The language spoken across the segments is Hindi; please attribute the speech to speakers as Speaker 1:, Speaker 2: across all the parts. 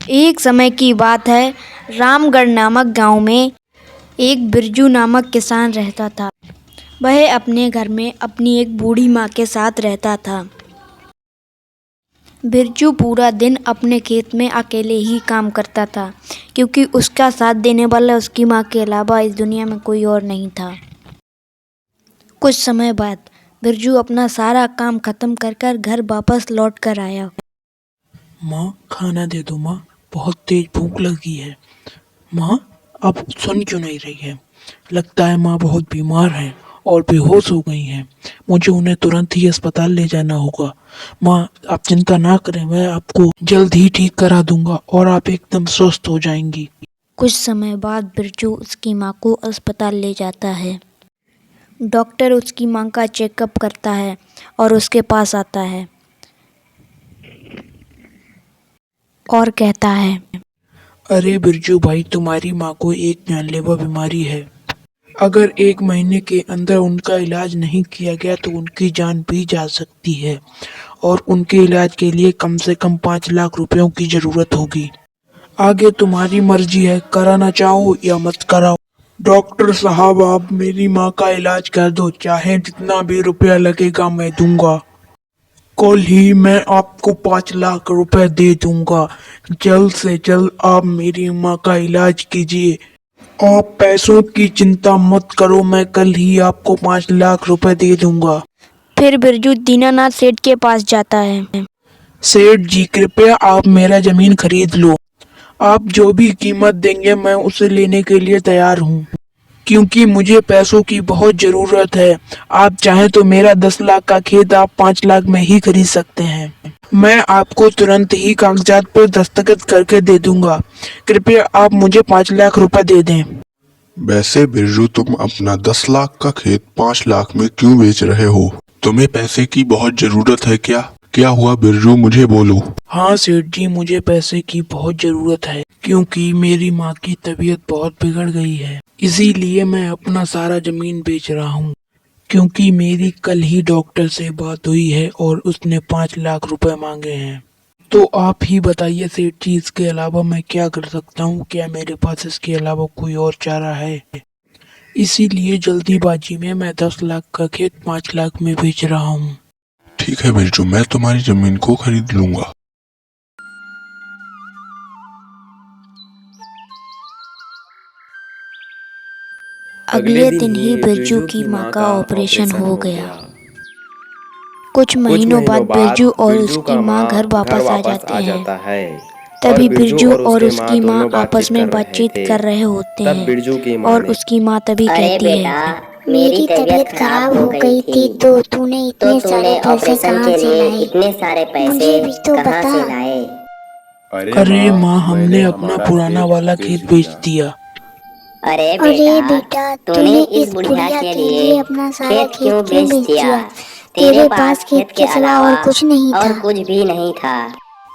Speaker 1: एक समय की बात है। रामगढ़ नामक गांव में एक बिरजू नामक किसान रहता था। वह अपने घर में अपनी एक बूढ़ी माँ के साथ रहता था। बिरजू पूरा दिन अपने खेत में अकेले ही काम करता था, क्योंकि उसका साथ देने वाला उसकी माँ के अलावा इस दुनिया में कोई और नहीं था। कुछ समय बाद बिरजू अपना सारा काम खत्म कर घर वापस लौट कर आया।
Speaker 2: माँ, खाना दे दो माँ, बहुत तेज भूख लगी है। माँ, अब सुन क्यों नहीं रही है? लगता है माँ बहुत बीमार हैं और बेहोश हो गई हैं। मुझे उन्हें तुरंत ही अस्पताल ले जाना होगा। माँ, आप चिंता ना करें, मैं आपको जल्द ही ठीक करा दूंगा और आप एकदम स्वस्थ हो जाएंगी।
Speaker 1: कुछ समय बाद बिरजू उसकी माँ को अस्पताल ले जाता है। डॉक्टर उसकी माँ का चेकअप करता है और उसके पास आता है और कहता है,
Speaker 2: अरे बिरजू भाई, तुम्हारी माँ को एक जानलेवा बीमारी है। अगर 1 महीने के अंदर उनका इलाज नहीं किया गया तो उनकी जान भी जा सकती है और उनके इलाज के लिए कम से कम 5 लाख रुपयों की जरूरत होगी। आगे तुम्हारी मर्जी है, कराना चाहो या मत कराओ। डॉक्टर साहब, आप मेरी माँ का इलाज कर दो, चाहे जितना भी रुपया लगेगा मैं दूंगा। कल ही मैं आपको 5 लाख रुपए दे दूंगा। जल्द से जल्द आप मेरी माँ का इलाज कीजिए। आप पैसों की चिंता मत करो, मैं कल ही आपको 5 लाख रुपए दे दूंगा।
Speaker 1: फिर बिरजू दीनानाथ सेठ के पास जाता है।
Speaker 2: सेठ जी, कृपया आप मेरा जमीन खरीद लो। आप जो भी कीमत देंगे मैं उसे लेने के लिए तैयार हूँ, क्योंकि मुझे पैसों की बहुत जरूरत है। आप चाहें तो मेरा 10 लाख का खेत आप 5 लाख में ही खरीद सकते हैं। मैं आपको तुरंत ही कागजात पर दस्तखत करके दे दूंगा। कृपया आप मुझे 5 लाख रुपए दे दें।
Speaker 3: वैसे बिरजू, तुम अपना 10 लाख का खेत 5 लाख में क्यों बेच रहे हो? तुम्हें पैसे की बहुत जरूरत है क्या? क्या हुआ बिरजू, मुझे बोलो।
Speaker 2: हाँ सेठ जी, मुझे पैसे की बहुत जरूरत है, क्योंकि मेरी माँ की तबीयत बहुत बिगड़ गई है। इसीलिए मैं अपना सारा जमीन बेच रहा हूँ, क्योंकि मेरी कल ही डॉक्टर से बात हुई है और उसने 5 लाख रुपए मांगे हैं। तो आप ही बताइए सेठ जी, इसके अलावा मैं क्या कर सकता हूँ? क्या मेरे पास इसके अलावा कोई और चारा है? इसीलिए जल्दीबाजी में मैं 10 लाख का खेत 5 लाख में बेच रहा हूँ।
Speaker 3: ठीक है बिरजू, मैं तुम्हारी जमीन को खरीद लूंगा।
Speaker 1: अगले दिन ही बिरजू की माँ का ऑपरेशन हो गया। कुछ महीनों बाद बिरजू और उसकी माँ घर वापस आ जाते हैं। तभी बिरजू और उसकी माँ आपस में बातचीत कर रहे होते हैं और उसकी माँ तभी कहती है,
Speaker 4: मेरी तबीयत खराब हो गई थी तो तूने इतने सारे पैसे कहाँ से लाए? इतने सारे पैसे मुझे भी तो बता। से लाए?
Speaker 2: अरे माँ, हमने अपना पुराना वाला खेत बेच दिया।
Speaker 4: अरे बेटा, तूने इस बुढ़िया के लिए अपना सारा खेत क्यों बेच दिया? तेरे पास खेत के अलावा और कुछ नहीं था। और कुछ भी नहीं था।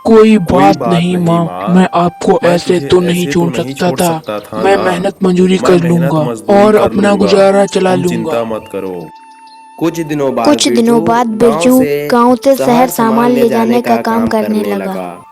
Speaker 2: कोई बात नहीं माँ, मैं आपको ऐसे तो नहीं छोड़ सकता था। मैं मेहनत मजदूरी कर लूंगा और अपना गुजारा चला लूंगा।
Speaker 5: चिंता मत करो। कुछ दिनों बाद
Speaker 1: बिरजू गांव से शहर सामान ले जाने का काम करने लगा।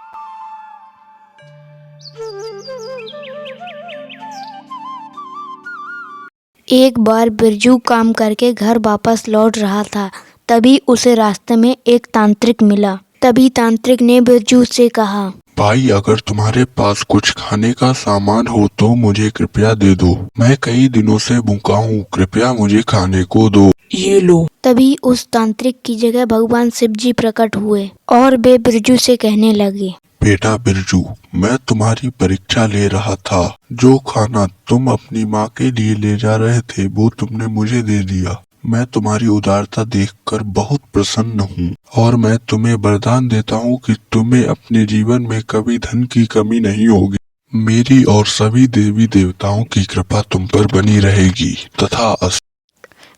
Speaker 1: एक बार बिरजू काम करके घर वापस लौट रहा था, तभी उसे रास्ते में एक तांत्रिक मिला। तभी तांत्रिक ने बिरजू से कहा,
Speaker 3: भाई, अगर तुम्हारे पास कुछ खाने का सामान हो तो मुझे कृपया दे दो। मैं कई दिनों से भूखा हूँ, कृपया मुझे खाने को दो।
Speaker 2: ये लो।
Speaker 1: तभी उस तांत्रिक की जगह भगवान शिव जी प्रकट हुए और वे बिरजू से कहने लगे,
Speaker 3: बेटा बिरजू, मैं तुम्हारी परीक्षा ले रहा था। जो खाना तुम अपनी माँ के लिए ले जा रहे थे वो तुमने मुझे दे दिया। मैं तुम्हारी उदारता देखकर बहुत प्रसन्न हूँ और मैं तुम्हें वरदान देता हूँ कि तुम्हें अपने जीवन में कभी धन की कमी नहीं होगी। मेरी और सभी देवी देवताओं की कृपा तुम पर बनी रहेगी। तथास्तु।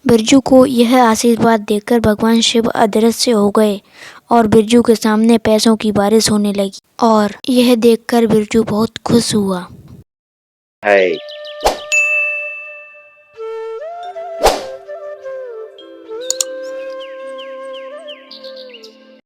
Speaker 1: बिरजू को यह आशीर्वाद देकर भगवान शिव अदृश्य हो गए और बिरजू के सामने पैसों की बारिश होने लगी और यह देखकर बिरजू बहुत खुश हुआ।